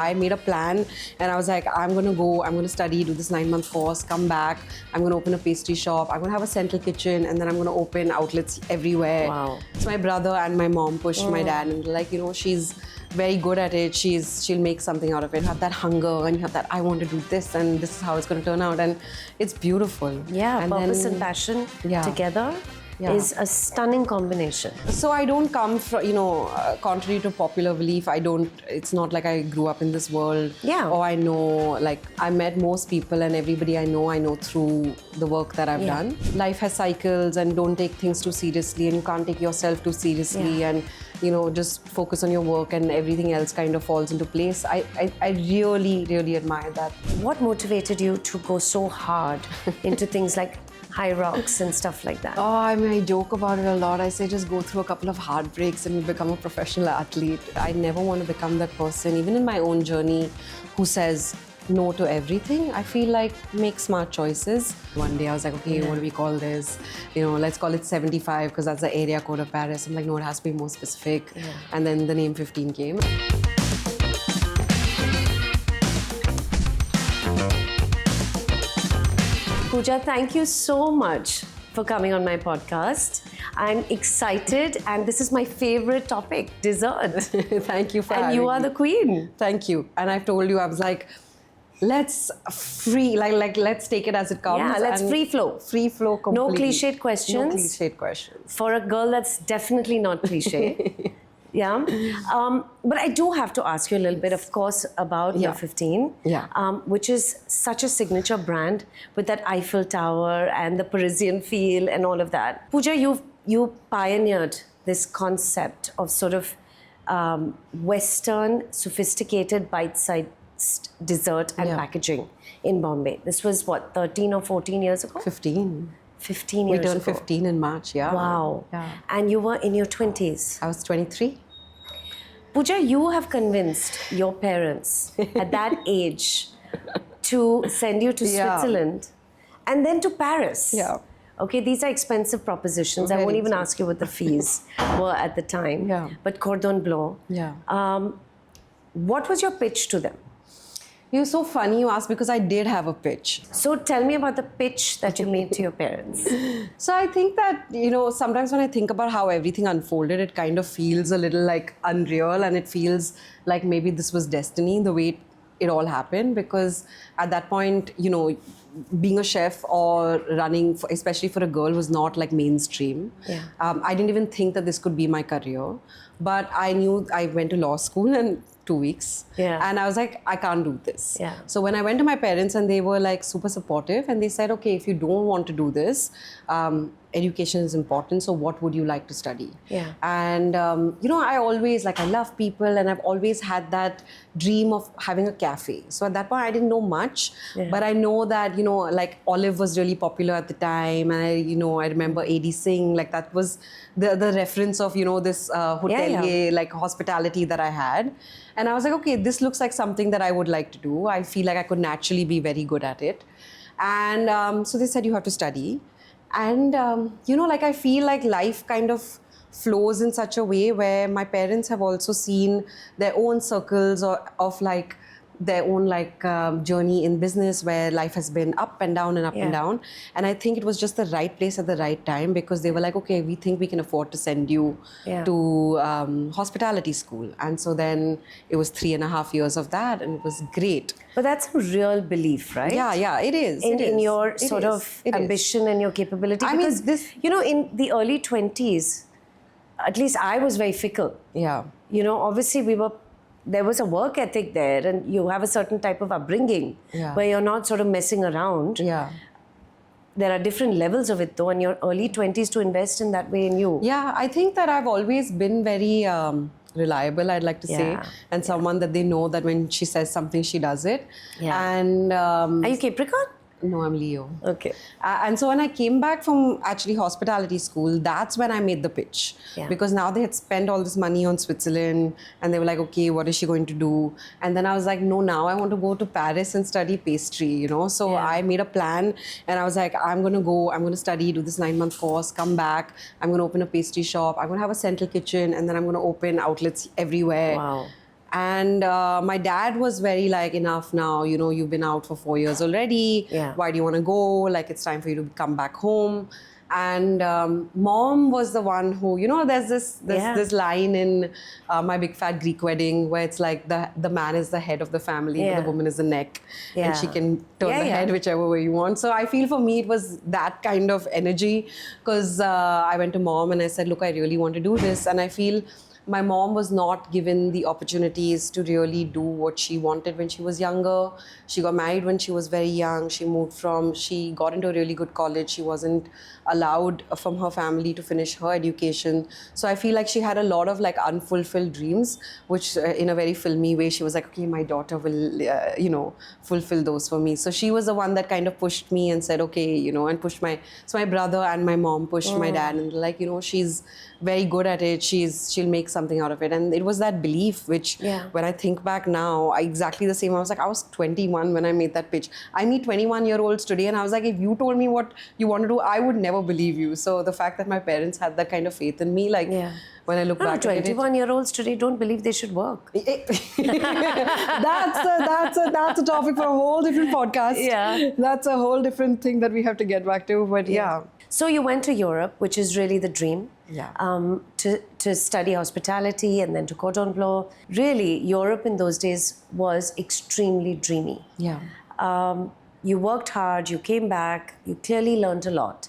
I made a plan and I was like, I'm going to study, do this 9-month course, come back. I'm going to open a pastry shop. I'm going to have a central kitchen and then I'm going to open outlets everywhere. Wow. So my brother and my mom pushed my dad and like, she's very good at it. She'll make something out of it. You have that hunger and you have that, I want to do this and this is how it's going to turn out. And it's beautiful. Yeah, and purpose and passion together is a stunning combination. So I don't come from, contrary to popular belief, it's not like I grew up in this world. Yeah. Or I know, like, I met most people and everybody I know through the work that I've done. Life has cycles and don't take things too seriously and you can't take yourself too seriously and, just focus on your work and everything else kind of falls into place. I really, really admire that. What motivated you to go so hard into things like high rocks and stuff like that? Oh, I joke about it a lot. I say just go through a couple of heartbreaks and become a professional athlete. I never want to become that person, even in my own journey, who says no to everything. I feel like make smart choices. One day I was like, okay, what do we call this? Let's call it 75 because that's the area code of Paris. I'm like, no, it has to be more specific. Yeah. And then the name 15 came. Pooja, thank you so much for coming on my podcast. I'm excited and this is my favorite topic, dessert. Thank you for having me. And you are the queen. Thank you. And I've told you, I was like, let's take it as it comes. Yeah, let's free flow. Free flow completely. No cliched questions. No cliched questions. For a girl, that's definitely not cliche. Yeah. But I do have to ask you a little bit, of course, about your 15, which is such a signature brand with that Eiffel Tower and the Parisian feel and all of that. Pooja, you pioneered this concept of sort of Western, sophisticated, bite-sized dessert and packaging in Bombay. This was what, 13 or 14 years ago? 15. 15 years ago. We turned 15 in March, yeah. Wow. Yeah. And you were in your 20s. I was 23. Pooja, you have convinced your parents at that age to send you to Switzerland and then to Paris. Yeah. Okay, these are expensive propositions. I won't even ask you what the fees were at the time. Yeah. But Cordon Bleu. Yeah. What was your pitch to them? You're so funny you asked because I did have a pitch. So tell me about the pitch that you made to your parents. So I think that, sometimes when I think about how everything unfolded, it kind of feels a little like unreal and it feels like maybe this was destiny, the way it all happened. Because at that point, being a chef or running, especially for a girl, was not like mainstream. Yeah. I didn't even think that this could be my career. But I knew I went to law school in 2 weeks. Yeah. And I was like, I can't do this. Yeah. So when I went to my parents and they were like super supportive and they said, okay, if you don't want to do this, education is important. So what would you like to study? Yeah. And, I always, I love people and I've always had that dream of having a cafe. So at that point, I didn't know much, but I know that, Olive was really popular at the time. And I remember A.D. Singh, that was the reference of, this hotelier, hospitality that I had. And I was like, okay, this looks like something that I would like to do. I feel like I could naturally be very good at it. And so they said, you have to study. And, I feel like life kind of flows in such a way where my parents have also seen their own circles of their own journey in business where life has been up and down and up and down. And I think it was just the right place at the right time because they were like, okay, we think we can afford to send you to hospitality school. And so then it was 3.5 years of that and it was great. But that's a real belief, right? Yeah, it is. In your sort of ambition and your capability. Because, in the early 20s, at least I was very fickle. Yeah. Obviously there was a work ethic there and you have a certain type of upbringing where you're not sort of messing around. Yeah. There are different levels of it though in your early 20s to invest in that way in you. Yeah, I think that I've always been very reliable, I'd like to say. And someone that they know that when she says something, she does it. Yeah. And are you Capricorn? No, I'm Leo. Okay. And so when I came back from actually hospitality school, that's when I made the pitch. Yeah. Because now they had spent all this money on Switzerland and they were like, okay, what is she going to do? And then I was like, no, now I want to go to Paris and study pastry, So I made a plan and I was like, I'm going to study, do this 9-month course, come back. I'm going to open a pastry shop. I'm going to have a central kitchen and then I'm going to open outlets everywhere. Wow. And my dad was very like, enough now, you know, you've been out for 4 years already. Yeah. Why do you want to go? Like, it's time for you to come back home. And mom was the one who, you know, there's this line in My Big Fat Greek Wedding where it's like the man is the head of the family, but the woman is the neck, and she can turn the head whichever way you want. So I feel for me it was that kind of energy, because I went to mom and I said, look, I really want to do this, and I feel my mom was not given the opportunities to really do what she wanted when she was younger. She got married when she was very young. She got into a really good college. She wasn't allowed from her family to finish her education. So I feel like she had a lot of like unfulfilled dreams, which in a very filmy way, she was like, okay, my daughter will, fulfill those for me. So she was the one that kind of pushed me and said, okay, and pushed my brother and my mom pushed my dad, and like, she's very good at it. She'll make something out of it. And it was that belief, which when I think back now, exactly the same. I was 21 when I made that pitch. I meet 21-year-olds today and I was like, if you told me what you want to do, I would never believe you. So the fact that my parents had that kind of faith in me, like when I look back at it. 21-year-olds today don't believe they should work. That's a topic for a whole different podcast. Yeah. That's a whole different thing that we have to get back to. But yeah. So you went to Europe, which is really the dream. Yeah. To study hospitality and then to Cordon Bleu. Really, Europe in those days was extremely dreamy. Yeah. You worked hard, you came back, you clearly learned a lot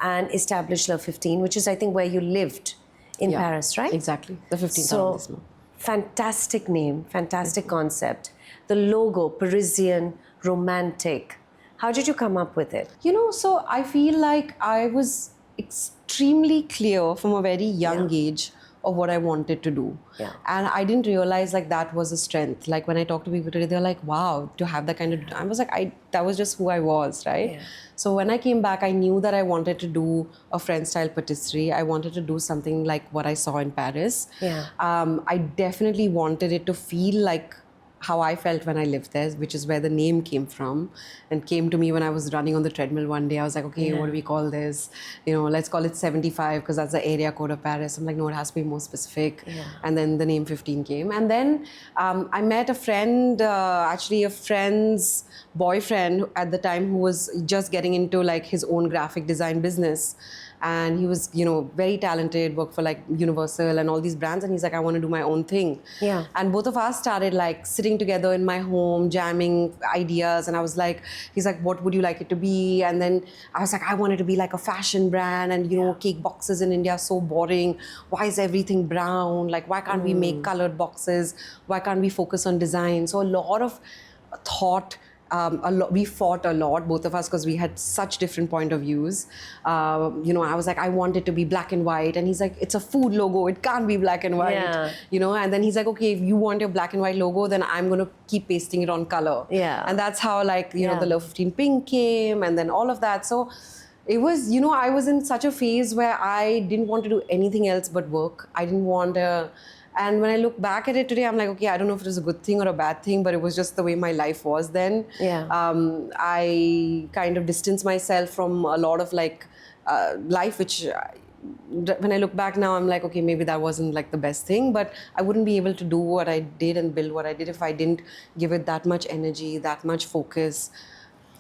and established Le 15, which is, I think, where you lived in Paris, right? Exactly. The 15th of this month. Fantastic name, fantastic concept. The logo, Parisian, romantic. How did you come up with it? So I feel like I was extremely clear from a very young age of what I wanted to do. Yeah. And I didn't realize like that was a strength. Like when I talk to people today, they're like, wow, to have that kind of, I was like, that was just who I was, right? Yeah. So when I came back, I knew that I wanted to do a French style patisserie. I wanted to do something like what I saw in Paris. Yeah. I definitely wanted it to feel like how I felt when I lived there, which is where the name came from, and came to me when I was running on the treadmill one day. I was like, okay, what do we call this? Let's call it 75 because that's the area code of Paris. I'm like, no, it has to be more specific. Yeah. And then the name 15 came. And then I met a friend, actually a friend's boyfriend at the time, who was just getting into like his own graphic design business. And he was, very talented, worked for like Universal and all these brands. And he's like, I want to do my own thing. Yeah. And both of us started like sitting together in my home, jamming ideas. And I was like, he's like, what would you like it to be? And then I was like, I want it to be like a fashion brand. And, cake boxes in India are so boring. Why is everything brown? Like, why can't we make colored boxes? Why can't we focus on design? So a lot of thought. We fought a lot, both of us, because we had such different point of views. I was like, I want it to be black and white. And he's like, it's a food logo. It can't be black and white. Yeah. And then he's like, okay, if you want your black and white logo, then I'm going to keep pasting it on color. Yeah. And that's how the Le 15 pink came, and then all of that. So it was, I was in such a phase where I didn't want to do anything else but work. I didn't want to... And when I look back at it today, I'm like, okay, I don't know if it was a good thing or a bad thing, but it was just the way my life was then. Yeah. I kind of distanced myself from a lot of like life, which when I look back now, I'm like, okay, maybe that wasn't like the best thing, but I wouldn't be able to do what I did and build what I did if I didn't give it that much energy, that much focus.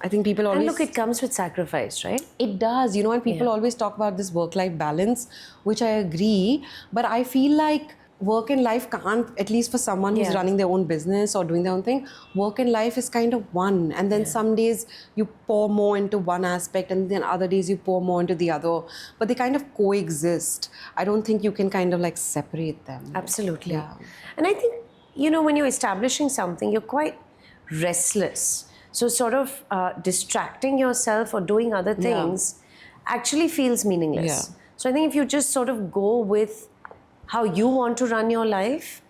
I think people always... And look, it comes with sacrifice, right? It does, and people always talk about this work-life balance, which I agree, but I feel like work and life can't, at least for someone who's running their own business or doing their own thing, work and life is kind of one. And then some days you pour more into one aspect and then other days you pour more into the other. But they kind of coexist. I don't think you can kind of like separate them. Absolutely. Yeah. And I think, when you're establishing something, you're quite restless. So sort of distracting yourself or doing other things actually feels meaningless. Yeah. So I think if you just sort of go with how you want to run your life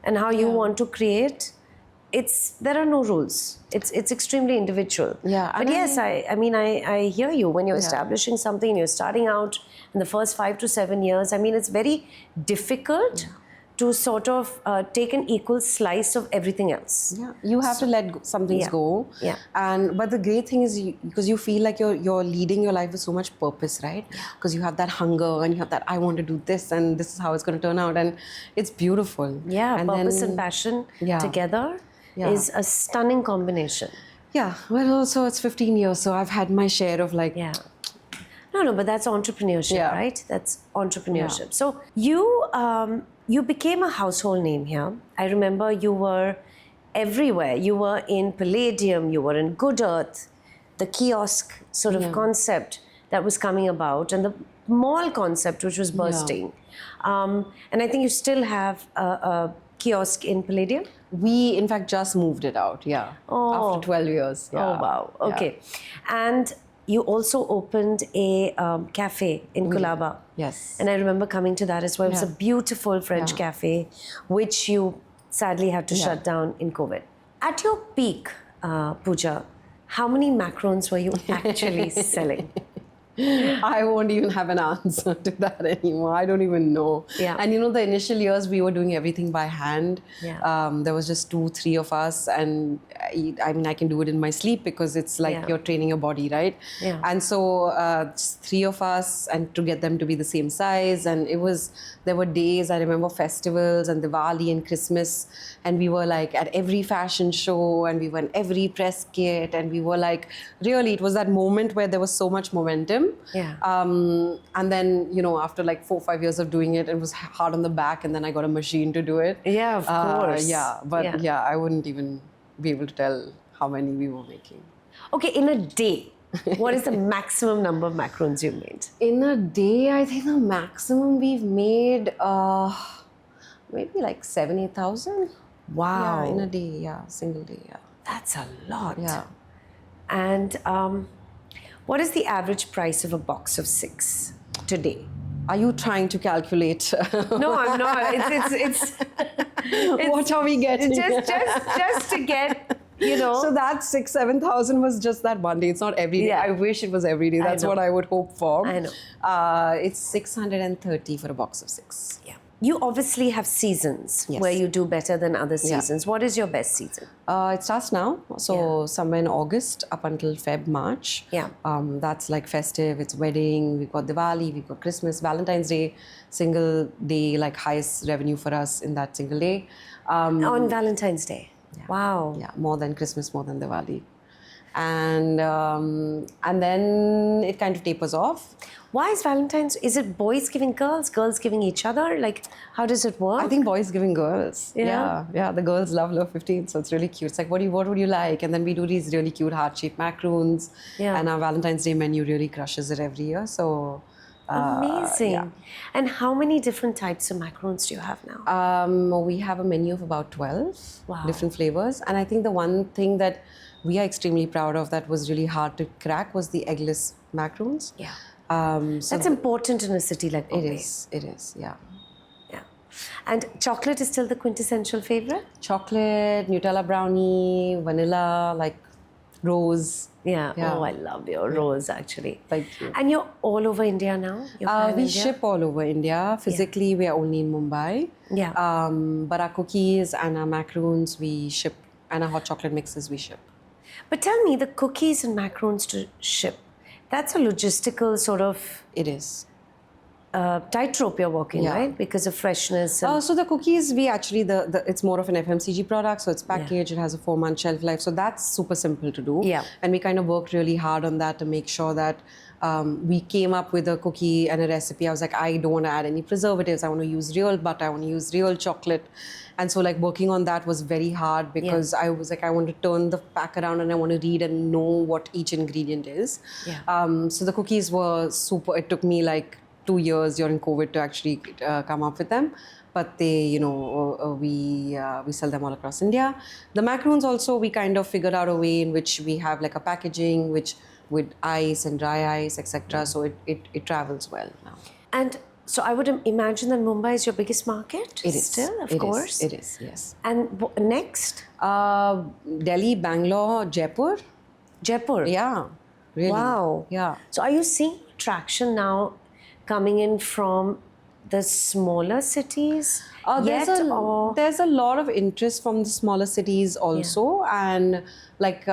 and how you want to create, there are no rules. It's extremely individual. Yeah. But yes, I hear you. When you're establishing something, you're starting out in the first 5 to 7 years, it's very difficult to sort of take an equal slice of everything else. Yeah, you have to let some things go. Yeah. But the great thing is because you feel like you're leading your life with so much purpose, right? Because you have that hunger and you have that I want to do this and this is how it's going to turn out, and it's beautiful. Yeah, and purpose then, and passion together is a stunning combination. Yeah, well, also it's 15 years, so I've had my share of like. Yeah. No, but that's entrepreneurship, right? That's entrepreneurship. So you became a household name here. I remember you were everywhere. You were in Palladium, you were in Good Earth, the kiosk sort of concept that was coming about, and the mall concept which was bursting. And I think you still have a kiosk in Palladium? We, in fact, just moved it out, after 12 years. Yeah. Oh, wow. Okay. And you also opened a cafe in Colaba. Yes. And I remember coming to that as well. It was a beautiful French cafe, which you sadly had to shut down in COVID. At your peak, Pooja, how many macarons were you actually selling? I won't even have an answer to that anymore. I don't even know. Yeah. And the initial years we were doing everything by hand. Yeah. There was just 2-3 of us, and I can do it in my sleep because it's like you're training your body, right? Yeah. And so just 3 of us, and to get them to be the same size, and there were days, I remember festivals and Diwali and Christmas, and we were like at every fashion show, and we were in every press kit, and we were like, really, it was that moment where there was so much momentum. Yeah. And then, after like 4-5 years of doing it, it was hard on the back, and then I got a machine to do it. Yeah, of course. But I wouldn't even be able to tell how many we were making. Okay, in a day, what is the maximum number of macarons you made? In a day, I think the maximum we've made maybe like 7,000-8,000. Wow. Yeah, in a day, single day, That's a lot. Yeah. And what is the average price of a box of 6 today? Are you trying to calculate? No, I'm not. It's what are we getting? Just to get, So that 6,000-7,000 was just that one day. It's not every day. Yeah. I wish it was every day. That's what I would hope for. I know. It's 630 for a box of 6. Yeah. You obviously have seasons where you do better than other seasons. What is your best season? It starts now. So somewhere in August up until Feb, March. Yeah. That's like festive. It's wedding. We've got Diwali. We've got Christmas. Valentine's Day, single day, like highest revenue for us in that single day. On Valentine's Day. Yeah. Wow. Yeah, more than Christmas, more than Diwali. And then it kind of tapers off. Why is Valentine's? Is it boys giving girls, girls giving each other? Like, how does it work? I think boys giving girls. Yeah? Yeah. The girls love 15, so it's really cute. It's like, what would you like? And then we do these really cute heart-shaped macarons. Yeah. And our Valentine's Day menu really crushes it every year. So amazing. Yeah. And how many different types of macarons do you have now? We have a menu of about 12 Wow. different flavors. And I think the one thing that we are extremely proud of that was really hard to crack was the eggless macarons. Yeah. So That's important in a city like Mumbai. It is, yeah. Yeah. And chocolate is still the quintessential favorite? Chocolate, Nutella brownie, vanilla, like rose. Yeah. Oh, I love your rose, actually. Thank you. And you're all over India now? You're pan We India? ship all over India. Physically, we are only in Mumbai. Yeah. But our cookies and our macarons we ship, and our hot chocolate mixes we ship. But tell me, the cookies and macarons to ship, that's a logistical sort of It is. tightrope you're walking, right? Because of freshness. And So the cookies, we actually, it's more of an FMCG product, so it's packaged, it has a 4-month shelf life, so that's super simple to do. Yeah. And we kind of worked really hard on that to make sure that we came up with a cookie and a recipe. I was like, I don't want to add any preservatives, I want to use real butter, I want to use real chocolate. And so like working on that was very hard because I was like, I want to turn the pack around and I want to read and know what each ingredient is. Yeah. So the cookies were super, it took me like 2 years during COVID to actually come up with them. But they, we sell them all across India. The macarons also, we kind of figured out a way in which we have like a packaging which with ice and dry ice, etc. So it travels well now. And so I would imagine that Mumbai is your biggest market? It is. Still, of course. It is, yes. And next? Delhi, Bangalore, Jaipur. Jaipur? Yeah, really. Wow. Yeah. So are you seeing traction now coming in from the smaller cities There's yet? there's a lot of interest from the smaller cities also, and like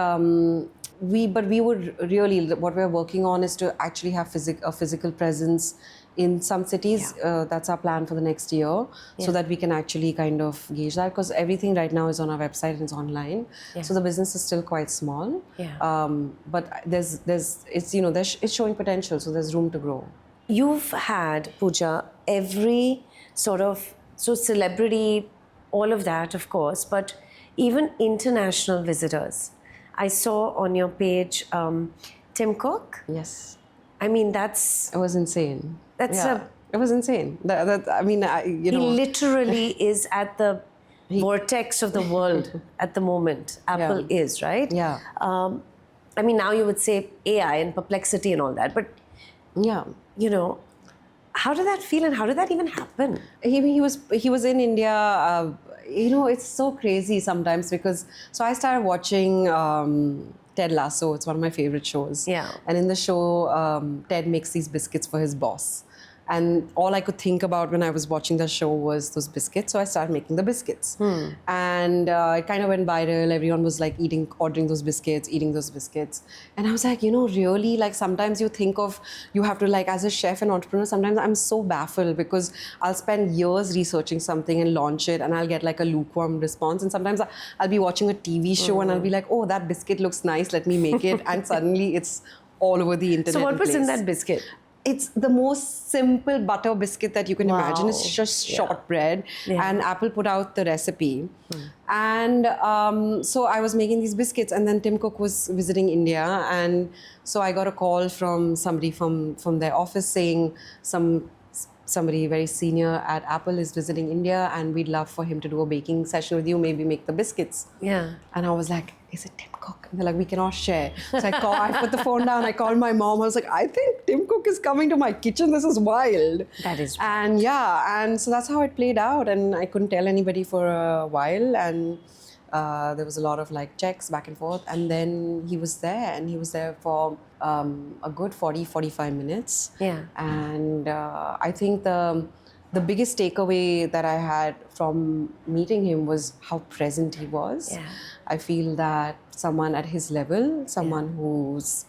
we would really, what we're working on is to actually have a physical presence in some cities. That's our plan for the next year, so that we can actually kind of gauge that, because everything right now is on our website and it's online. So the business is still quite small. But it's showing potential, so there's room to grow. You've had, Pooja, every sort of, so celebrity, all of that, of course, but even international visitors. I saw on your page Tim Cook. Yes. I mean, that's... It was insane. It was insane. He literally is at the vortex of the world at the moment. Apple is, right? Yeah. I mean, now you would say AI and perplexity and all that, but you know, how did that feel and how did that even happen? He was in India. It's so crazy sometimes, because so I started watching Ted Lasso. It's one of my favorite shows. And in the show, Ted makes these biscuits for his boss. And all I could think about when I was watching the show was those biscuits. So I started making the biscuits. And it kind of went viral. Everyone was like ordering those biscuits, eating those biscuits. And I was like, really, like sometimes you think of, you have to, like, as a chef and entrepreneur, sometimes I'm so baffled, because I'll spend years researching something and launch it, and I'll get like a lukewarm response. And sometimes I'll be watching a TV show and I'll be like, oh, that biscuit looks nice, let me make it. And suddenly it's all over the internet. So what was in that biscuit? It's the most simple butter biscuit that you can imagine. It's just shortbread. And Apple put out the recipe. And so I was making these biscuits, and then Tim Cook was visiting India. And so I got a call from somebody from their office saying somebody very senior at Apple is visiting India, and we'd love for him to do a baking session with you, maybe make the biscuits. And I was like, is it Tim Cook? And they're like, we cannot share. So I put the phone down, I called my mom. I was like, I think Tim Cook is coming to my kitchen. This is wild. That is wild. And so that's how it played out. And I couldn't tell anybody for a while. And there was a lot of like checks back and forth. And then he was there, and he was there for a good 40-45 minutes. And I think the biggest takeaway that I had from meeting him was how present he was. I feel that someone at his level, someone who's,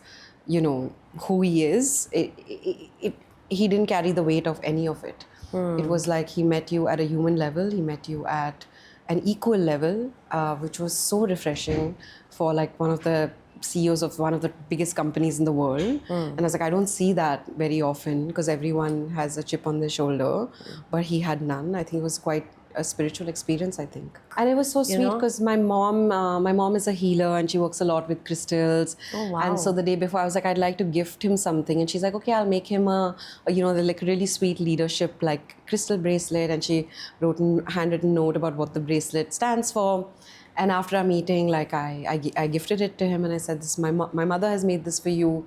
who he is, he didn't carry the weight of any of it. It was like he met you at a human level, he met you at an equal level, which was so refreshing for like one of the CEOs of one of the biggest companies in the world. And I was like, I don't see that very often, because everyone has a chip on their shoulder, but he had none. I think it was quite a spiritual experience, I think. And it was so sweet, because my mom is a healer, and she works a lot with crystals. And so the day before, I was like, I'd like to gift him something. And she's like, okay, I'll make him a like really sweet leadership, like crystal bracelet. And she wrote a handwritten note about what the bracelet stands for. And after our meeting, like I gifted it to him, and I said, "This my mother has made this for you,"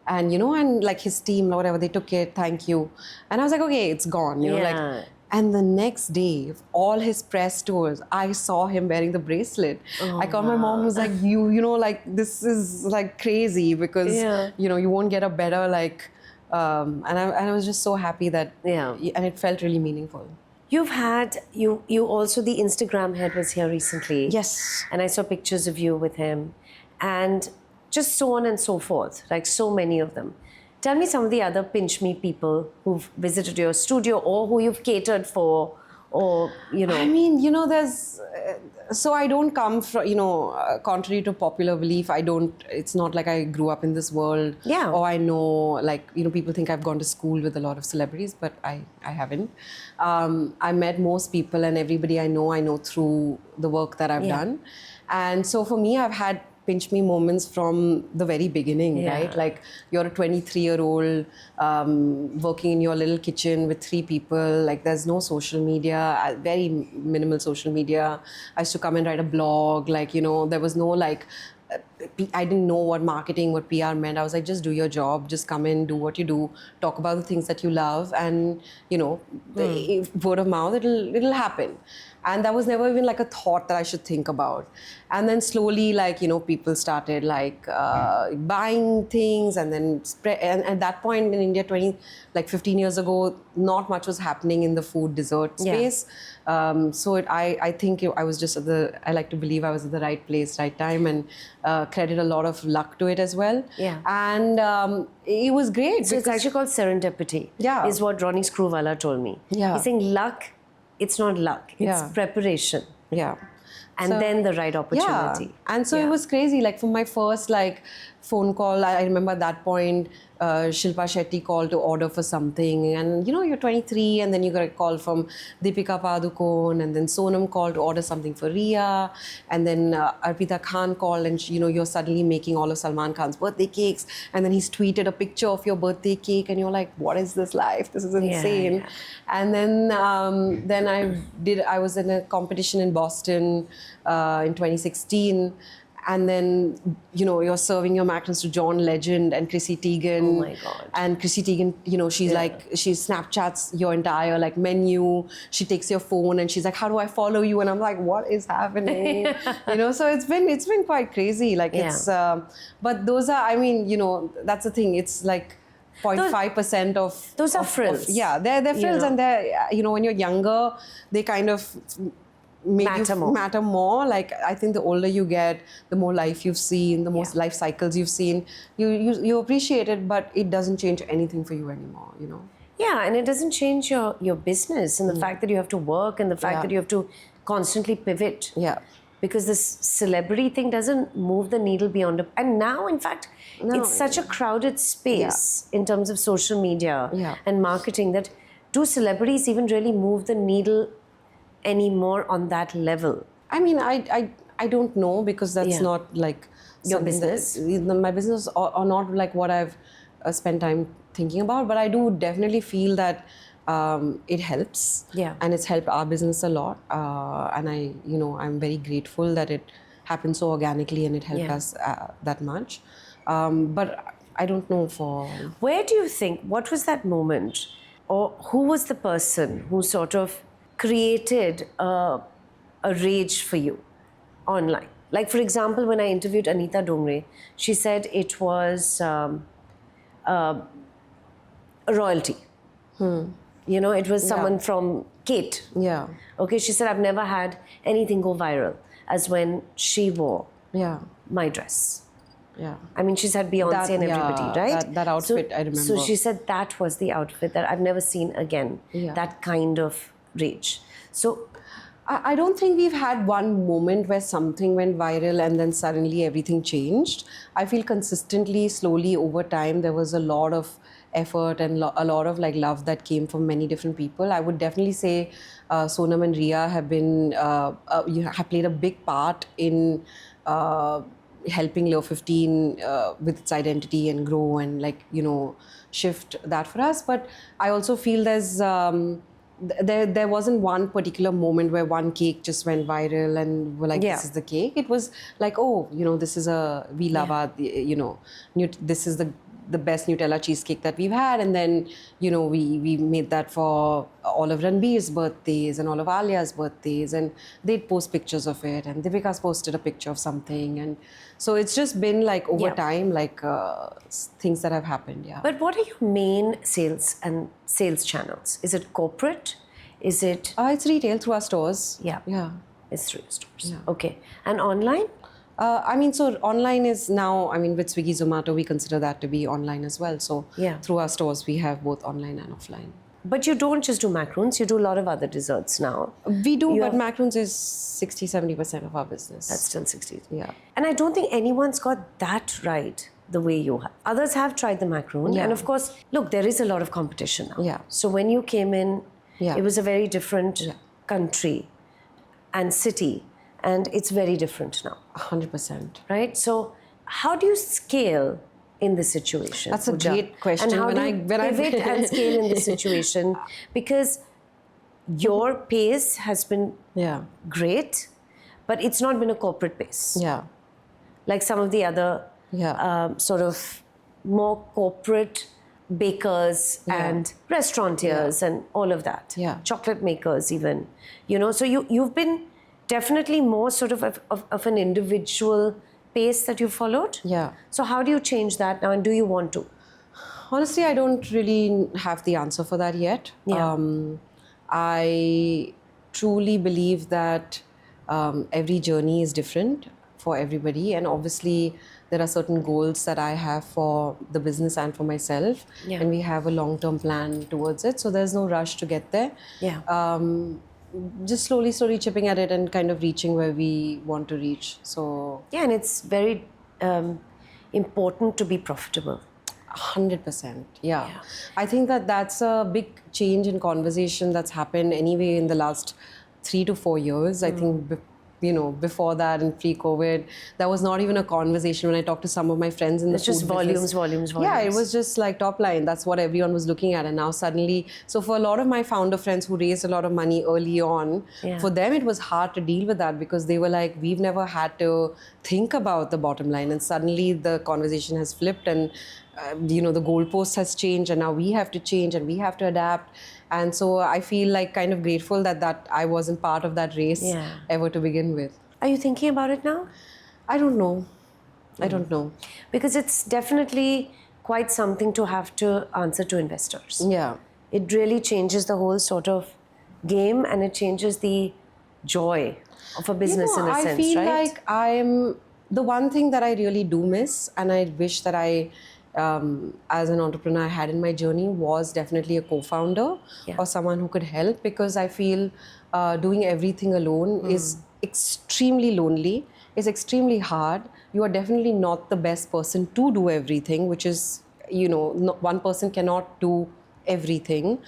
and and like his team, whatever, they took it. Thank you. And I was like, okay, it's gone. Like. And the next day, all his press tours, I saw him wearing the bracelet. I called my mom, was like, like this is like crazy, because you won't get a better like. And I was just so happy that and it felt really meaningful. You've had, you also, the Instagram head was here recently. Yes. And I saw pictures of you with him. And just so on and so forth, like so many of them. Tell me some of the other pinch me people who've visited your studio, or who you've catered for, or, I mean, there's... So I don't come from, contrary to popular belief, it's not like I grew up in this world. Or I know, like, people think I've gone to school with a lot of celebrities, but I haven't. I met most people, and everybody I know through the work that I've done. And so for me, I've had pinch me moments from the very beginning, right? Like, you're a 23-year-old working in your little kitchen with 3 people. Like, there's no social media, very minimal social media. I used to come and write a blog. Like, there was no like, I didn't know what marketing, what PR meant. I was like, just do your job, just come in, do what you do, talk about the things that you love, and word of mouth, it'll happen. And that was never even like a thought that I should think about. And then slowly, like, you know, people started like buying things, and then and at that point in India, 15 years ago, not much was happening in the food dessert space. So I think I was just I like to believe I was at the right place, right time, and credit a lot of luck to it as well. Yeah. And it was great. So it's actually called serendipity. Yeah. Is what Ronnie Screwvala told me. Yeah. He's saying luck, it's not luck, it's preparation. Yeah. And then the right opportunity. Yeah. And so it was crazy. Like, for my first like phone call, I remember at that point, Shilpa Shetty called to order for something, and you know, you're 23, and then you got a call from Deepika, Padukone, and then Sonam called to order something for Rhea, and then Arpita Khan called, and you know, you're suddenly making all of Salman Khan's birthday cakes, and then he's tweeted a picture of your birthday cake, and you're like, what is this life? This is insane. Yeah. And then I was in a competition in Boston in 2016. And then, you know, you're serving your macarons to John Legend and Chrissy Teigen. Oh my God. And Chrissy Teigen, you know, she's like, she Snapchats your entire like menu. She takes your phone and she's like, how do I follow you? And I'm like, what is happening? You know, so it's been quite crazy. Like it's, but those are, I mean, you know, that's the thing. It's like 0.5% of... Those are frills. They're frills, and they're, you know, when you're younger, they kind of... matter more. Like, I think the older you get, the more life you've seen, the more life cycles you've seen, you appreciate it, but it doesn't change anything for you anymore, you know. Yeah, and it doesn't change your business, and the fact that you have to work, and the fact that you have to constantly pivot. Yeah. Because this celebrity thing doesn't move the needle beyond it. And now, in fact, it's such a crowded space in terms of social media and marketing, that do celebrities even really move the needle anymore on that level? I mean, I don't know, because that's not like your business. My business or not like what I've spent time thinking about, but I do definitely feel that it helps. Yeah. And it's helped our business a lot. And I'm very grateful that it happened so organically and it helped us that much. But I don't know for... Where do you think, what was that moment, or who was the person who sort of created a rage for you online? Like, for example, when I interviewed Anita Dongre, she said it was royalty. You know, it was someone from Kate. Yeah. Okay, she said, I've never had anything go viral as when she wore my dress. Yeah. I mean, she's had Beyonce and everybody, right? That outfit, I remember. So she said that was the outfit that I've never seen again. Yeah. That kind of rage. So I don't think we've had one moment where something went viral and then suddenly everything changed. I feel consistently, slowly over time, there was a lot of effort and a lot of like love that came from many different people. I would definitely say Sonam and Rhea have been have played a big part in helping Leo 15 with its identity and grow and shift that for us. But I also feel there wasn't one particular moment where one cake just went viral and we're like, this is the cake. It was like, this is we love our, this is the best Nutella cheesecake that we've had. And then, we made that for all of Ranbir's birthdays and all of Alia's birthdays. And they'd post pictures of it. And Deepika's posted a picture of something. And so it's just been like over time, things that have happened, But what are your main sales channels? Is it corporate? Is it... it's retail through our stores. Yeah. It's through your stores. Okay. And online? So online is now, with Swiggy, Zomato, we consider that to be online as well. So through our stores, we have both online and offline. But you don't just do macarons, you do a lot of other desserts now. We do, but macarons is 60-70% of our business. That's still 60. Yeah. And I don't think anyone's got that right the way you have. Others have tried the macaron. And of course, look, there is a lot of competition now. Yeah. So when you came in, it was a very different country and city. And it's very different now. 100%. Right? So how do you scale in this situation? That's a great question. And how do you pivot and scale in this situation? Because your pace has been great, but it's not been a corporate pace. Yeah. Like some of the other sort of more corporate bakers and restaurateurs and all of that. Yeah. Chocolate makers even. So you've been definitely more sort of an individual pace that you followed. Yeah. So how do you change that now, and do you want to? Honestly, I don't really have the answer for that yet. Yeah. I truly believe that every journey is different for everybody, and obviously there are certain goals that I have for the business and for myself, and we have a long-term plan towards it, so there's no rush to get there. Just slowly chipping at it and kind of reaching where we want to reach. So and it's very important to be profitable. 100%. Yeah. I think that's a big change in conversation that's happened anyway in the last 3 to 4 years. I think, before that and pre-COVID, that was not even a conversation. When I talked to some of my friends in the It's just food business, volumes. Yeah, it was just like top line. That's what everyone was looking at. And now suddenly, so for a lot of my founder friends who raised a lot of money early on, for them it was hard to deal with that because they were like, we've never had to think about the bottom line. And suddenly the conversation has flipped and the goalpost has changed, and now we have to change and we have to adapt. And so I feel like kind of grateful that I wasn't part of that race ever to begin with. Are you thinking about it now? I don't know. I don't know. Because it's definitely quite something to have to answer to investors. Yeah. It really changes the whole sort of game, and it changes the joy of a business in a sense, right? I feel like the one thing that I really do miss, and I wish that I as an entrepreneur I had in my journey, was definitely a co-founder or someone who could help, because I feel doing everything alone is extremely lonely, is extremely hard. You are definitely not the best person to do everything, which is, one person cannot do everything.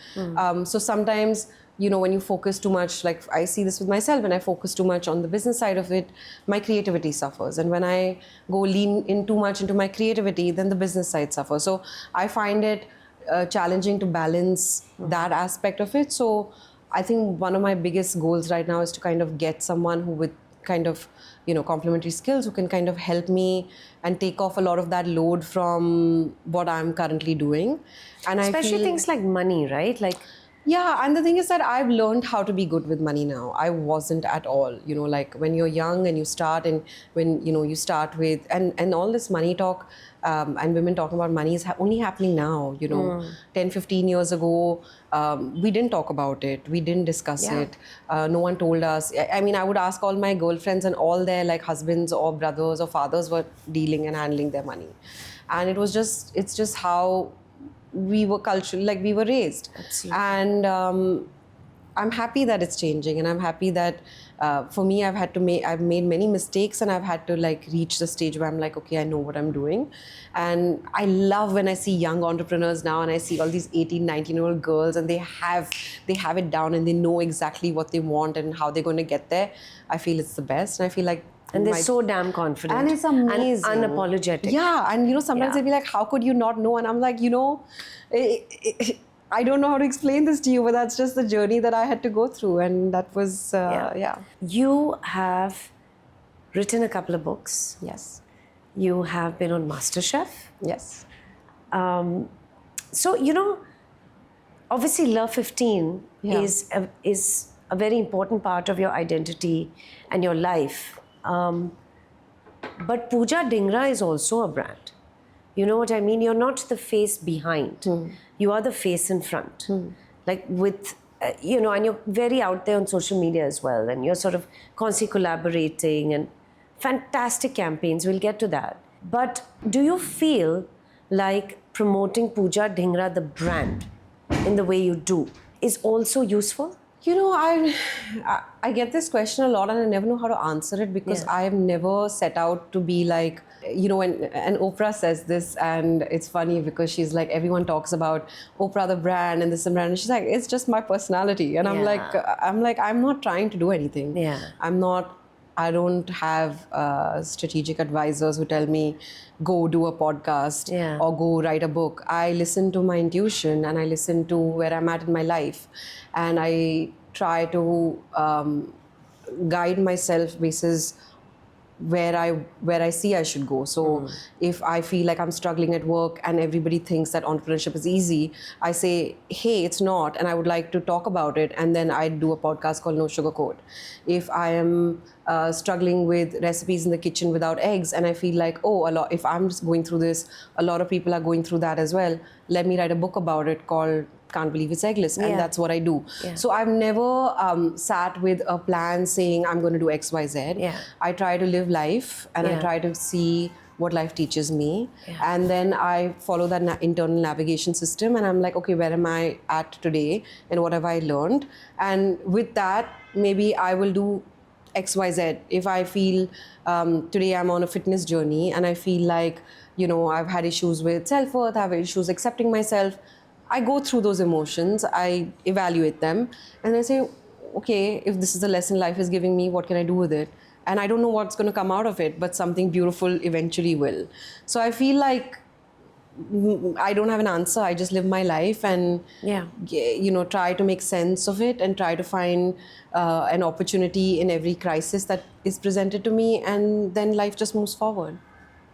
So sometimes, when you focus too much, like I see this with myself, when I focus too much on the business side of it, my creativity suffers. And when I go lean in too much into my creativity, then the business side suffers. So I find it challenging to balance that aspect of it. So I think one of my biggest goals right now is to kind of get someone who with kind of, complementary skills, who can kind of help me and take off a lot of that load from what I'm currently doing. And especially I feel, things like money, right? Like, yeah, and the thing is that I've learned how to be good with money now. I wasn't at all, like when you're young and you start, and when, you start with, and all this money talk and women talking about money is only happening now, 10, 15 years ago, we didn't talk about it. We didn't discuss it. No one told us. I mean, I would ask all my girlfriends, and all their like husbands or brothers or fathers were dealing and handling their money. And it's just how we were culturally, like we were raised. Absolutely. And I'm happy that it's changing, and I'm happy that for me, I've made many mistakes, and I've had to like reach the stage where I'm like, okay, I know what I'm doing. And I love when I see young entrepreneurs now, and I see all these 18, 19-year-old girls, and they have it down, and they know exactly what they want and how they're going to get there. I feel it's the best, and I feel like, and they're so damn confident. And it's amazing. And unapologetic. Yeah. And, sometimes they'll be like, how could you not know? And I'm like, I don't know how to explain this to you, but that's just the journey that I had to go through. And that was, You have written a couple of books. Yes. You have been on Masterchef. Yes. So, obviously Love 15 is a very important part of your identity and your life. But Pooja Dhingra is also a brand. You know what I mean? You're not the face behind. You are the face in front. Like with, and you're very out there on social media as well. And you're sort of constantly collaborating and fantastic campaigns. We'll get to that. But do you feel like promoting Pooja Dhingra, the brand, in the way you do, is also useful? I get this question a lot, and I never know how to answer it, because I've never set out to be like, and Oprah says this, and it's funny because she's like, everyone talks about Oprah the brand and this and brand, and she's like, it's just my personality. And I'm like, I'm not trying to do anything. I don't have strategic advisors who tell me, go do a podcast or go write a book. I listen to my intuition, and I listen to where I'm at in my life. And I try to guide myself basis where I see I should go. So if I feel like I'm struggling at work and everybody thinks that entrepreneurship is easy, I say, hey, it's not, and I would like to talk about it. And then I do a podcast called No Sugar Coat. If I am struggling with recipes in the kitchen without eggs, and I feel like, if I'm just going through this, a lot of people are going through that as well. Let me write a book about it called Can't Believe It's Eggless, and that's what I do. So I've never sat with a plan saying I'm going to do X, Y, Z. I try to live life, and I try to see what life teaches me, and then I follow that internal navigation system, and I'm like, okay, where am I at today, and what have I learned? And with that, maybe I will do X, Y, Z. If I feel today I'm on a fitness journey, and I feel like, I've had issues with self-worth, I have issues accepting myself, I go through those emotions, I evaluate them, and I say, okay, if this is the lesson life is giving me, what can I do with it? And I don't know what's going to come out of it, but something beautiful eventually will. So I feel like I don't have an answer. I just live my life and, try to make sense of it and try to find an opportunity in every crisis that is presented to me. And then life just moves forward.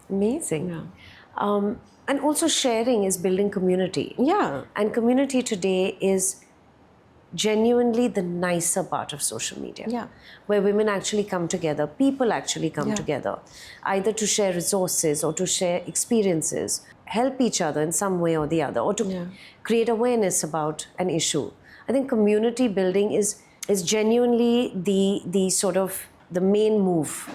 Amazing. Yeah. And also sharing is building community. Yeah. And community today is genuinely the nicer part of social media. Yeah. Where women actually come together, people actually come together, either to share resources or to share experiences, help each other in some way or the other, or to create awareness about an issue. I think community building is genuinely the sort of the main move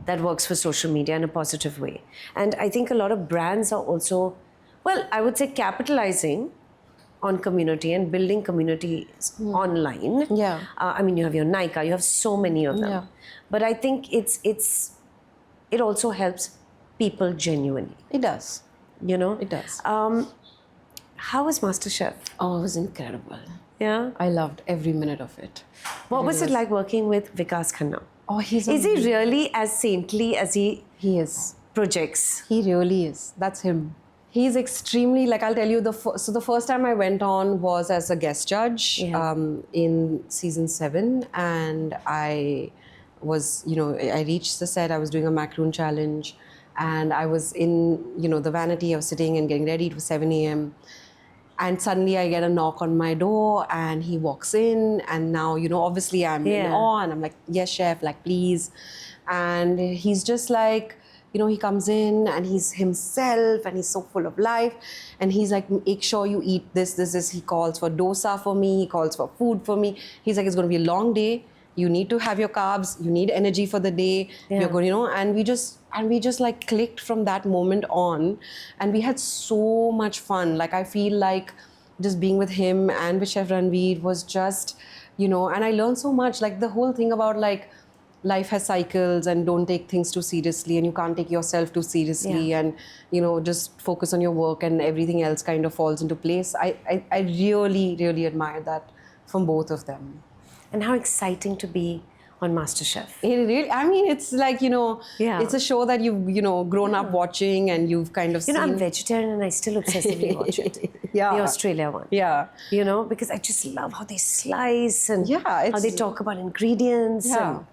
that works for social media in a positive way. And I think a lot of brands are also, I would say capitalizing on community and building communities online. Yeah. I mean, you have your Nykaa, you have so many of them. Yeah. But I think it also helps people genuinely. It does. It does. How was Masterchef? Oh, it was incredible. Yeah? I loved every minute of it. What was it like working with Vikas Khanna? Oh, is he really as saintly as he is projects? He really is. That's him. He's extremely, I'll tell you, the first time I went on was as a guest judge in season 7, and I was, I reached the set, I was doing a macaron challenge, and I was in, the vanity, I was sitting and getting ready, it was 7 a.m. And suddenly I get a knock on my door and he walks in, and now, obviously I'm in awe, and I'm like, yes, chef, please. And he's just like, he comes in and he's himself and he's so full of life. And he's like, make sure you eat this. He calls for dosa for me. He calls for food for me. He's like, it's going to be a long day. You need to have your carbs. You need energy for the day. Yeah. You're going, and we just clicked from that moment on. And we had so much fun. I feel like just being with him and with Chef Ranbir was just, and I learned so much. The whole thing about life has cycles, and don't take things too seriously, and you can't take yourself too seriously, and just focus on your work, and everything else kind of falls into place. I really, really admire that from both of them. And how exciting to be on MasterChef. It really, it's it's a show that you've grown up watching, and you've kind of seen. I'm vegetarian and I still obsessively watch it. The Australia one. Yeah. Because I just love how they slice and how they talk about ingredients. Yeah. And,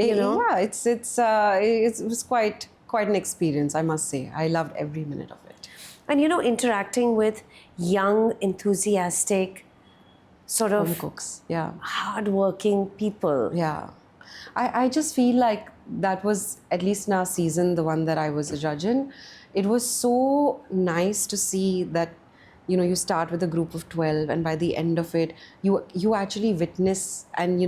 it was quite an experience, I must say. I loved every minute of it. And interacting with young, enthusiastic, sort of home cooks, hardworking people. Yeah. I just feel like that was, at least in our season, the one that I was a judge in, it was so nice to see that, you start with a group of 12, and by the end of it, you actually witness, and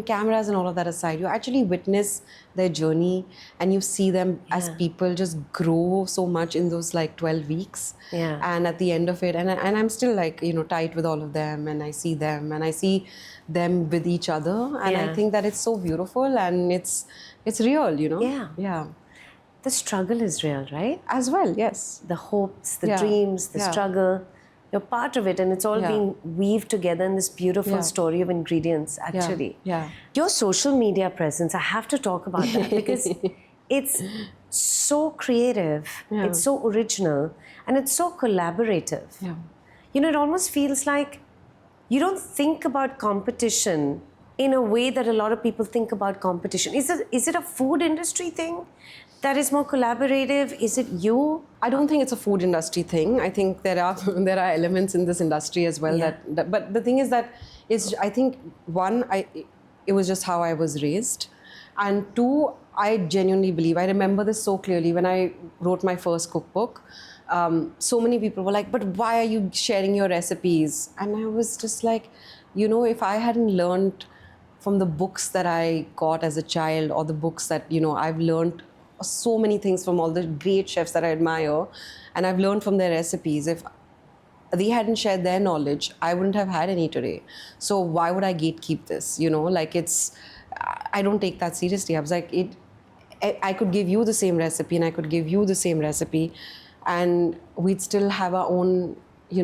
cameras and all of that aside, you actually witness their journey, and you see them as people just grow so much in those 12 weeks. Yeah. And at the end of it, and I'm still tight with all of them, and I see them with each other, and I think that it's so beautiful, and it's real, Yeah. The struggle is real, right? As well, yes. The hopes, the dreams, the struggle. You're part of it, and it's all being weaved together in this beautiful story of ingredients, actually. Yeah. Your social media presence, I have to talk about that because it's so creative, it's so original, and it's so collaborative. Yeah. It almost feels like you don't think about competition in a way that a lot of people think about competition? Is it a food industry thing that is more collaborative? Is it you? I don't think it's a food industry thing. I think there are there are elements in this industry as well that but the thing is that I think one, it was just how I was raised, and two, I genuinely believe, I remember this so clearly when I wrote my first cookbook. So many people were like, but why are you sharing your recipes? And I was just like, if I hadn't learned from the books that I got as a child, or the books that, I've learned so many things from all the great chefs that I admire, and I've learned from their recipes. If they hadn't shared their knowledge, I wouldn't have had any today. So why would I gatekeep this? I don't take that seriously. I was like, I could give you the same recipe, and I could give you the same recipe, and we'd still have our own,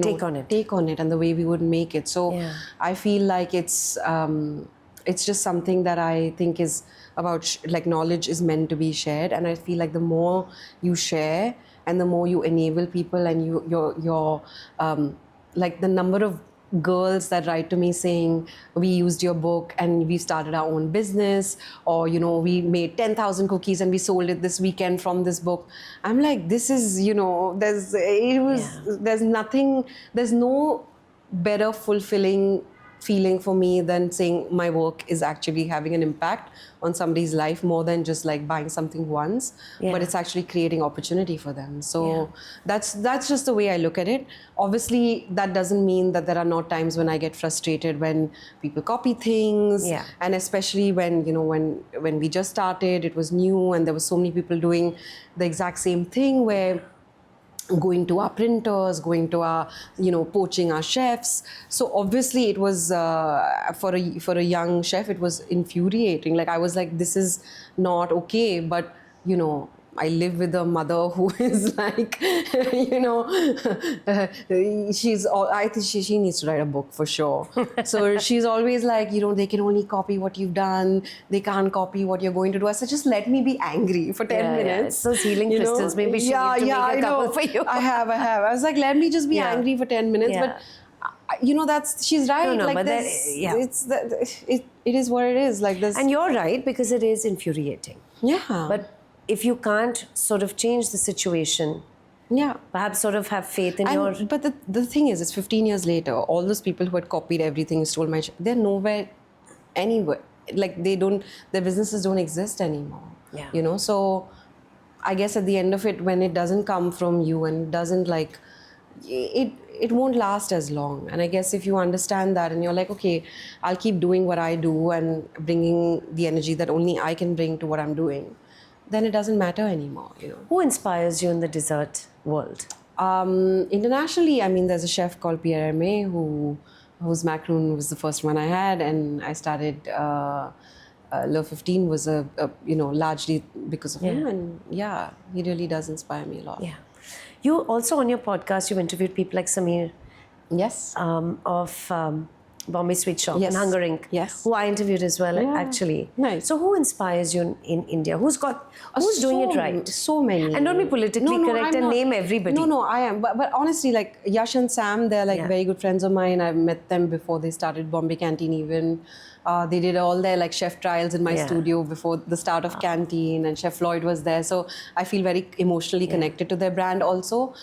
take on it, and the way we would make it. So I feel like it's just something that I think is about, like, knowledge is meant to be shared, and I feel like the more you share and the more you enable people, and your like the number of girls that write to me saying, we used your book and we started our own business, or we made 10,000 cookies and we sold it this weekend from this book. I'm like, this is, there's no better fulfilling feeling for me than saying my work is actually having an impact on somebody's life, more than just like buying something once, but it's actually creating opportunity for them. So that's just the way I look at it. Obviously, that doesn't mean that there are not times when I get frustrated when people copy things, and especially when when we just started, it was new and there were so many people doing the exact same thing, where going to our printers, going to our, poaching our chefs. So obviously it was, for a young chef, it was infuriating. Like, I was like, this is not okay. But, I live with a mother who is like, I think she needs to write a book for sure. So she's always like, they can only copy what you've done. They can't copy what you're going to do. I said, just let me be angry for 10 minutes. Those healing crystals, maybe she needs to make a couple for you. I have. I was like, let me just be angry for 10 minutes. But she's right. No, like, but it is what it is. Like this. And you're right, because it is infuriating. Yeah. But if you can't sort of change the situation, perhaps sort of have faith in your... But the thing is, it's 15 years later, all those people who had copied everything, stole my... They're nowhere, anywhere. Like, their businesses don't exist anymore. Yeah. So I guess at the end of it, when it doesn't come from you and doesn't like... It won't last as long. And I guess if you understand that and you're like, okay, I'll keep doing what I do and bringing the energy that only I can bring to what I'm doing, then it doesn't matter anymore, Who inspires you in the dessert world? Internationally, I mean, there's a chef called Pierre Hermé whose macaron was the first one I had, and I started Le 15 was largely because of him, and he really does inspire me a lot. Yeah. You also, on your podcast, you interviewed people like Samir. Yes. Of Bombay Sweet Shop Yes. and Hunger Inc. Yes. Who I interviewed as well, actually. Nice. So who inspires you in India? Who's doing it right? So many. And don't be politically correct and name everybody. No, I am. But honestly, like Yash and Sam, they're like very good friends of mine. I've met them before they started Bombay Canteen even. They did all their like chef trials in my studio before the start of Canteen, and Chef Floyd was there. So I feel very emotionally connected to their brand also.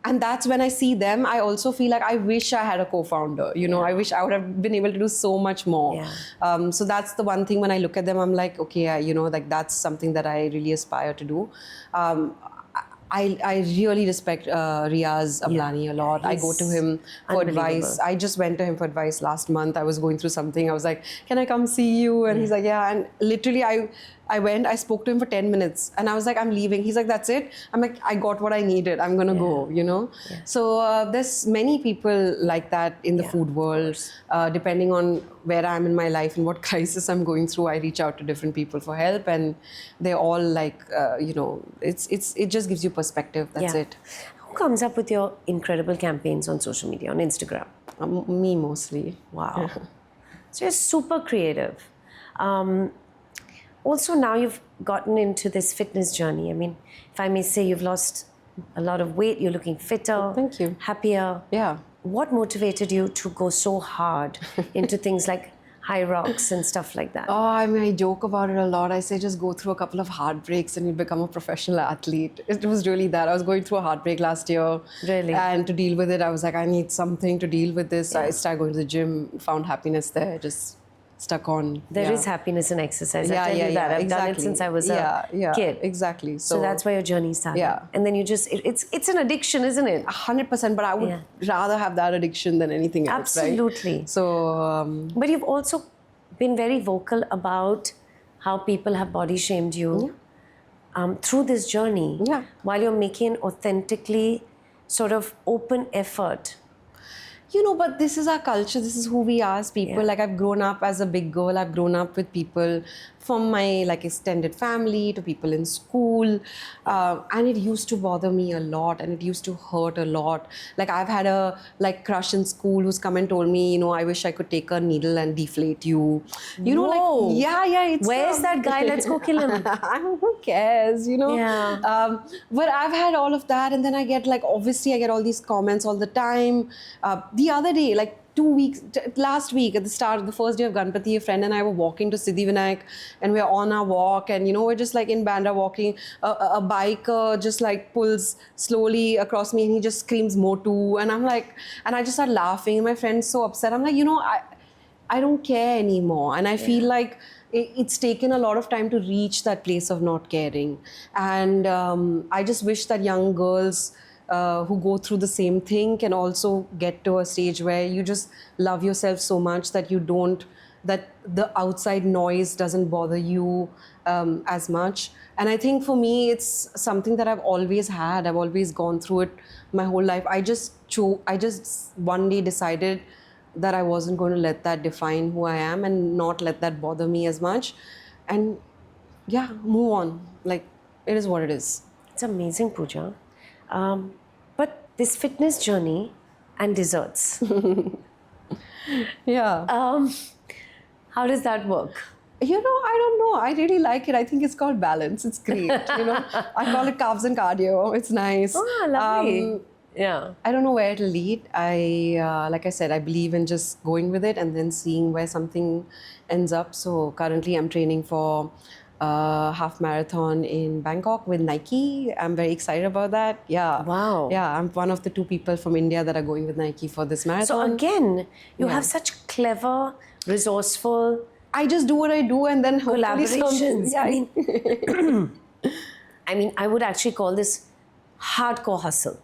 And that's when I see them, I also feel like I wish I had a co-founder. I wish I would have been able to do so much more. Yeah. So that's the one thing when I look at them, I'm like, okay, like that's something that I really aspire to do. I really respect Riaz Amlani a lot. I go to him for advice. I just went to him for advice last month. I was going through something. I was like, can I come see you? And he's like, yeah. And literally I went, I spoke to him for 10 minutes and I was like, I'm leaving. He's like, that's it? I'm like, I got what I needed. I'm going to go, Yeah. So there's many people like that in the food world. Depending on where I'm in my life and what crisis I'm going through, I reach out to different people for help, and they're all like, it just gives you perspective. That's it. Who comes up with your incredible campaigns on social media, on Instagram? Me mostly. Wow. So you're super creative. Also, now you've gotten into this fitness journey. I mean, if I may say, you've lost a lot of weight. You're looking fitter. Thank you. Happier. Yeah. What motivated you to go so hard into things like high rocks and stuff like that? Oh, I mean, I joke about it a lot. I say just go through a couple of heartbreaks and you become a professional athlete. It was really that. I was going through a heartbreak last year. Really? And to deal with it, I was like, I need something to deal with this. I started going to the gym, found happiness there, just stuck on. There is happiness in exercise. I tell you that. I've done it since I was a kid. Exactly. So that's where your journey started. Yeah. And then you just, it's an addiction, isn't it? 100%, but I would rather have that addiction than anything else, Absolutely. Right? So... but you've also been very vocal about how people have body shamed you through this journey while you're making authentically sort of open effort. You know, but this is our culture. This is who we are as people. Like, I've grown up as a big girl. I've grown up with people from my like extended family to people in school. And it used to bother me a lot and it used to hurt a lot. Like, I've had a like crush in school who's come and told me, you know, I wish I could take a needle and deflate you. You know, like, it's... Where's that guy? Let's go kill him. Who cares, you know? Yeah. But I've had all of that, and then I get like, obviously I get all these comments all the time. The other day, like last week at the start of the first day of Ganpati, a friend and I were walking to Siddhivinayak, and we're on our walk, and you know, we're just like in Bandra walking. A biker just like pulls slowly across me and he just screams Motu, and I'm like, and I just start laughing, and my friend's so upset. I'm like, you know, I don't care anymore, and I feel like it's taken a lot of time to reach that place of not caring, and I just wish that young girls who go through the same thing can also get to a stage where you just love yourself so much that you don't, that the outside noise doesn't bother you as much. And I think for me, it's something that I've always had. I've always gone through it my whole life. I just one day decided that I wasn't going to let that define who I am and not let that bother me as much. And yeah, move on. Like, it is what it is. It's amazing, Pooja. But this fitness journey and desserts. How does that work? You know, I don't know. I really like it. I think it's called balance. It's great. You know, I call it carbs and cardio. It's nice. Oh, lovely. I don't know where it'll lead. Like I said, I believe in just going with it and then seeing where something ends up. So currently I'm training for half marathon in Bangkok with Nike. I'm very excited about that. Yeah. Wow. Yeah, I'm one of the 2 people from India that are going with Nike for this marathon. So again, you have such clever, resourceful... I just do what I do and then collaborations. I mean, I would actually call this hardcore hustle.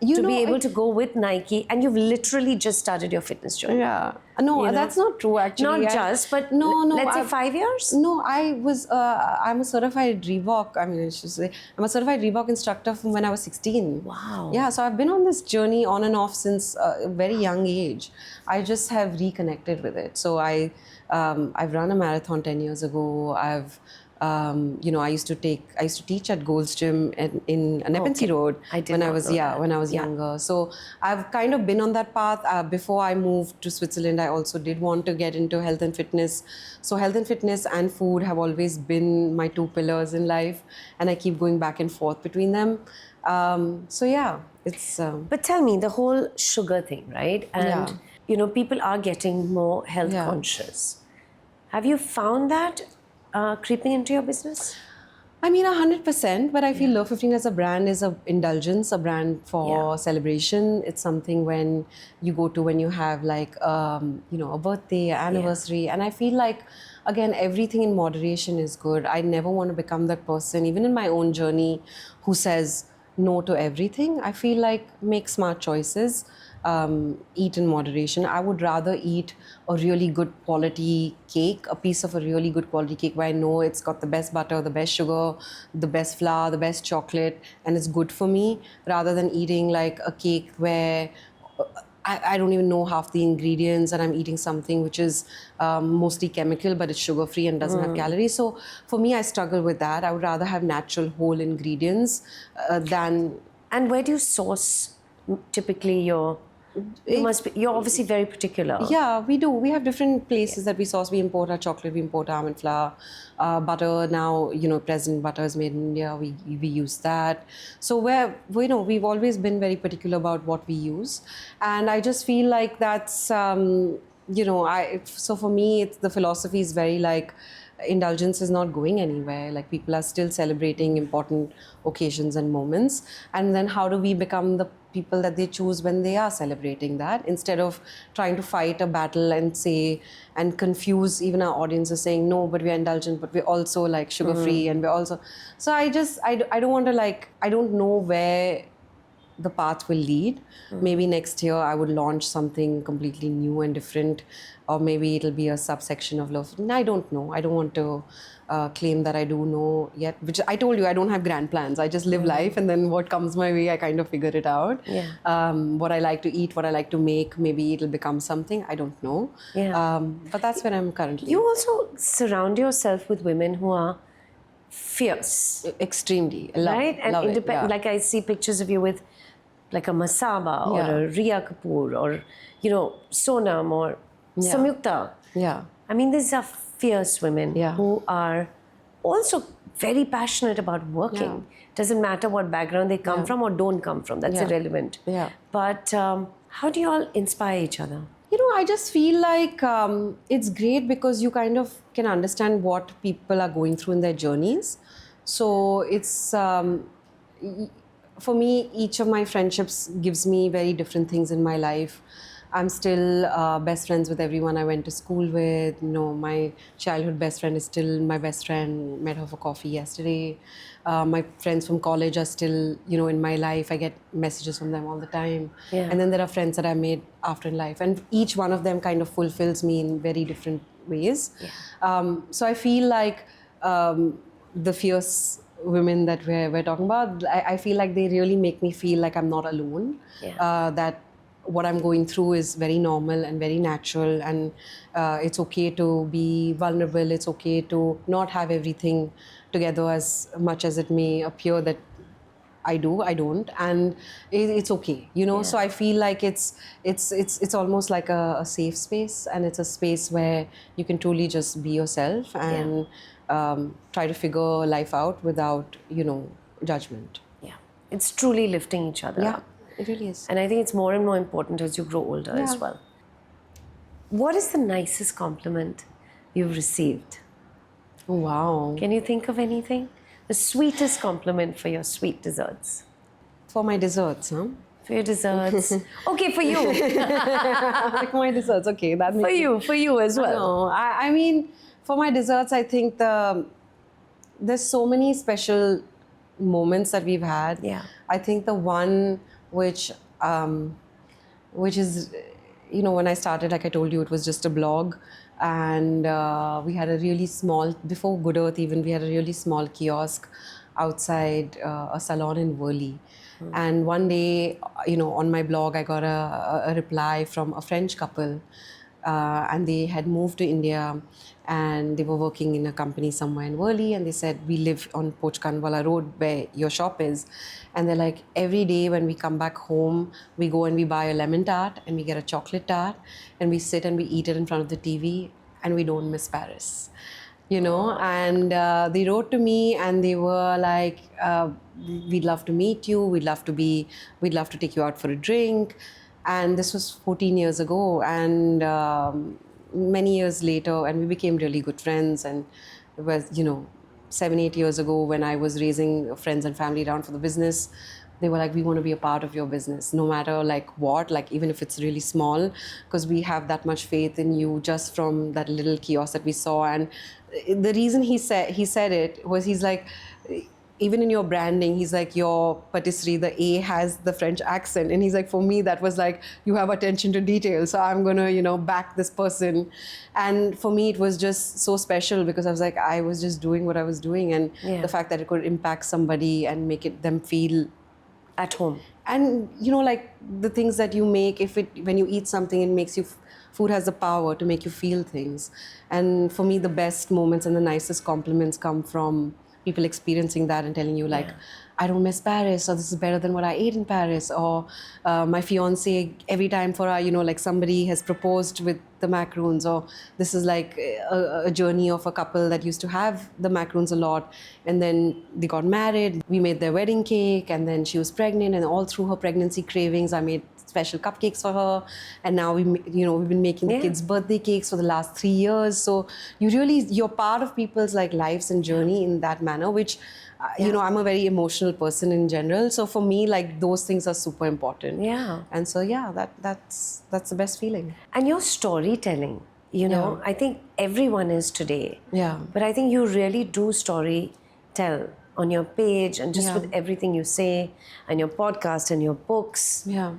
To be able to go with Nike, and you've literally just started your fitness journey. Yeah. No, that's not true actually. Not just, but let's say 5 years? No, I'm a certified Reebok, I should say, I'm a certified Reebok instructor from when I was 16. Wow. Yeah, so I've been on this journey on and off since a very young age. I just have reconnected with it. So I've run a marathon 10 years ago. I used to teach at Gold's Gym in Nepean Road when I was younger. So I've kind of been on that path. Before I moved to Switzerland, I also did want to get into health and fitness. So health and fitness and food have always been my 2 pillars in life, and I keep going back and forth between them. It's... But tell me, the whole sugar thing, right? And people are getting more health conscious. Have you found that creeping into your business? 100%, but I feel Love 15 as a brand is an indulgence, a brand for celebration. It's something when you go to when you have like, a birthday, anniversary. And I feel like, again, everything in moderation is good. I never want to become that person, even in my own journey, who says no to everything. I feel like make smart choices. Eat in moderation. I would rather eat a really good quality cake, a piece of a really good quality cake where I know it's got the best butter, the best sugar, the best flour, the best chocolate, and it's good for me, rather than eating like a cake where I don't even know half the ingredients and I'm eating something which is mostly chemical but it's sugar-free and doesn't have calories. So for me, I struggle with that. I would rather have natural whole ingredients than... And where do you source typically your... You're obviously very particular. Yeah, we do. We have different places that we source. We import our chocolate, we import almond flour, butter. Now, present butter is made in India. We use that. So we've always been very particular about what we use, and I just feel like that's so for me, the philosophy is very like, indulgence is not going anywhere. Like, people are still celebrating important occasions and moments. And then how do we become the people that they choose when they are celebrating that, instead of trying to fight a battle and say, and confuse even our audiences, saying, no, but we're indulgent, but we're also like sugar free, and we're also. So I don't want to, like, I don't know where the path will lead. Maybe next year I would launch something completely new and different, or maybe it'll be a subsection of love. I don't know. I don't want to claim that I do know yet, which I told you, I don't have grand plans. I just live life, and then what comes my way, I kind of figure it out. What I like to eat, what I like to make, maybe it'll become something. I don't know. But that's where I'm currently. You also surround yourself with women who are fierce. Extremely. Right? And love it, independent. Like, I see pictures of you with like a Masaba or a Rhea Kapoor, or, Sonam or Samyukta. I mean, these are fierce women who are also very passionate about working. Doesn't matter what background they come from or don't come from. That's irrelevant. But how do you all inspire each other? I just feel like it's great because you kind of can understand what people are going through in their journeys. So it's, for me, each of my friendships gives me very different things in my life. I'm still best friends with everyone I went to school with. My childhood best friend is still my best friend. Met her for coffee yesterday. My friends from college are still, in my life. I get messages from them all the time. And then there are friends that I made after in life. And each one of them kind of fulfills me in very different ways. So I feel like the fierce women that we're talking about, I feel like they really make me feel like I'm not alone. That what I'm going through is very normal and very natural, and it's okay to be vulnerable. It's okay to not have everything together as much as it may appear that I don't, and it's okay, So I feel like it's almost like a safe space, and it's a space where you can truly just be yourself and try to figure life out without judgment. It's truly lifting each other up. It really is. And I think it's more and more important as you grow older as well. What is the nicest compliment you've received? Oh, wow. Can you think of anything? The sweetest compliment for your sweet desserts? For my desserts, huh? For your desserts. Okay, for you. Like my desserts, okay. That makes For you as well. No, I mean, for my desserts, I think there's so many special moments that we've had. I think the one which is, when I started, like I told you, it was just a blog, and we had a really small, before Good Earth even, we had a really small kiosk outside a salon in Worli. And one day, on my blog, I got a reply from a French couple, and they had moved to India, and they were working in a company somewhere in Worli, and they said, we live on Pochkanwala Road where your shop is. And they're like, every day when we come back home, we go and we buy a lemon tart and we get a chocolate tart, and we sit and we eat it in front of the TV, and we don't miss Paris. And they wrote to me and they were like, we'd love to meet you, we'd love to take you out for a drink. And this was 14 years ago, and many years later, and we became really good friends. And it was, 7-8 years ago, when I was raising friends and family around for the business, they were like, we want to be a part of your business, no matter like what, like even if it's really small, because we have that much faith in you just from that little kiosk that we saw. And the reason he said it was, he's like, even in your branding, he's like, your patisserie, the A has the French accent. And he's like, for me, that was like, you have attention to detail. So I'm going to, back this person. And for me, it was just so special because I was like, I was just doing what I was doing. And the fact that it could impact somebody and make them feel at home. And, like the things that you make, when you eat something, it makes you, food has the power to make you feel things. And for me, the best moments and the nicest compliments come from people experiencing that and telling you like, I don't miss Paris, or this is better than what I ate in Paris, or my fiance, every time for our, like somebody has proposed with the macarons, or this is like a journey of a couple that used to have the macarons a lot, and then they got married, we made their wedding cake, and then she was pregnant, and all through her pregnancy cravings, I made special cupcakes for her, and now we've been making the kids' birthday cakes for the last 3 years. So you're part of people's like lives and journey in that manner, which I'm a very emotional person in general. So for me, like those things are super important. Yeah. And so that's the best feeling. And your storytelling, I think everyone is today. Yeah. But I think you really do story tell on your page and just with everything you say and your podcast and your books. Yeah.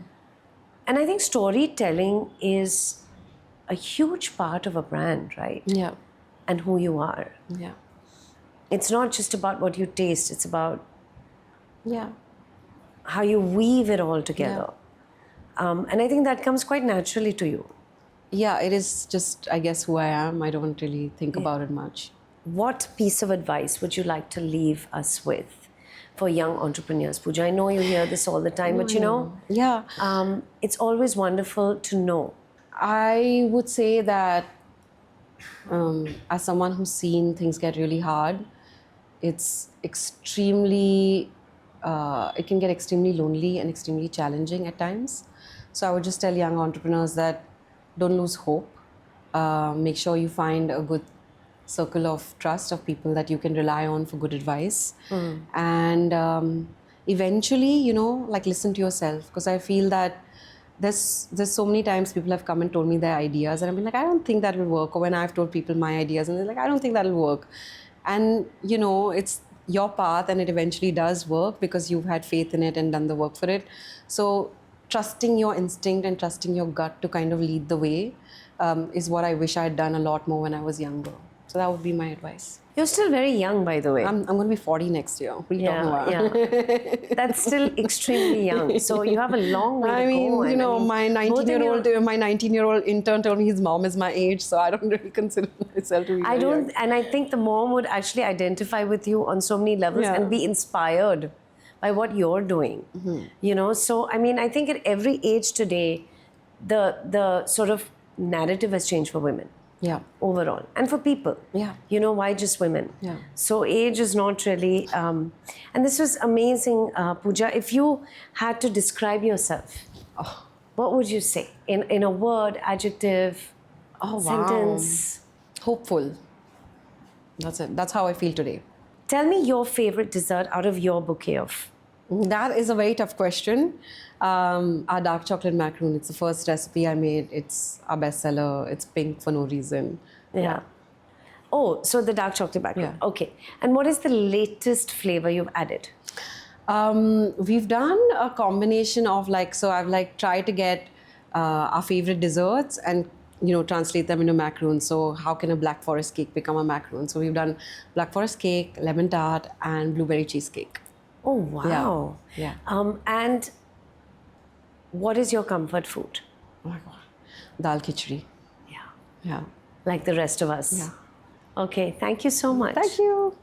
And I think storytelling is a huge part of a brand, right? Yeah. And who you are. Yeah. It's not just about what you taste, it's about how you weave it all together. And I think that comes quite naturally to you. Yeah, it is just, I guess, who I am. I don't really think about it much. What piece of advice would you like to leave us with for young entrepreneurs? Pooja, I know you hear this all the time, but it's always wonderful to know. I would say that as someone who's seen things get really hard, it's extremely, it can get extremely lonely and extremely challenging at times. So I would just tell young entrepreneurs that don't lose hope. Make sure you find a good circle of trust of people that you can rely on for good advice. And eventually, like listen to yourself, because I feel that there's so many times people have come and told me their ideas and I've been like, I don't think that will work. Or when I've told people my ideas and they're like, I don't think that'll work. And it's your path and it eventually does work because you've had faith in it and done the work for it. So trusting your instinct and trusting your gut to kind of lead the way is what I wish I had done a lot more when I was younger. So that would be my advice. You're still very young, by the way. I'm going to be 40 next year. What are you talking about? Yeah. That's still extremely young. So you have a long way to go. My 19-year-old intern told me his mom is my age, so I don't really consider myself to be very young. And I think the mom would actually identify with you on so many levels and be inspired by what you're doing. So I think at every age today, the sort of narrative has changed for women. Yeah. Overall. And for people. Yeah. Why just women? Yeah. So age is not really... and this was amazing, Pooja. If you had to describe yourself, what would you say? In a word, adjective, sentence? Hopeful. That's it. That's how I feel today. Tell me your favorite dessert out of your bouquet of... That is a very tough question. Our dark chocolate macaron, it's the first recipe I made. It's our bestseller. It's pink for no reason. Yeah. Oh, so the dark chocolate macaron. Yeah. Okay. And what is the latest flavor you've added? We've done a combination of I've tried to get our favorite desserts and translate them into macarons. So how can a black forest cake become a macaron? So we've done black forest cake, lemon tart, and blueberry cheesecake. Oh, wow. Yeah. And what is your comfort food? Oh my God. Dal khichdi. Yeah. Yeah. Like the rest of us. Yeah. Okay. Thank you so much. Thank you.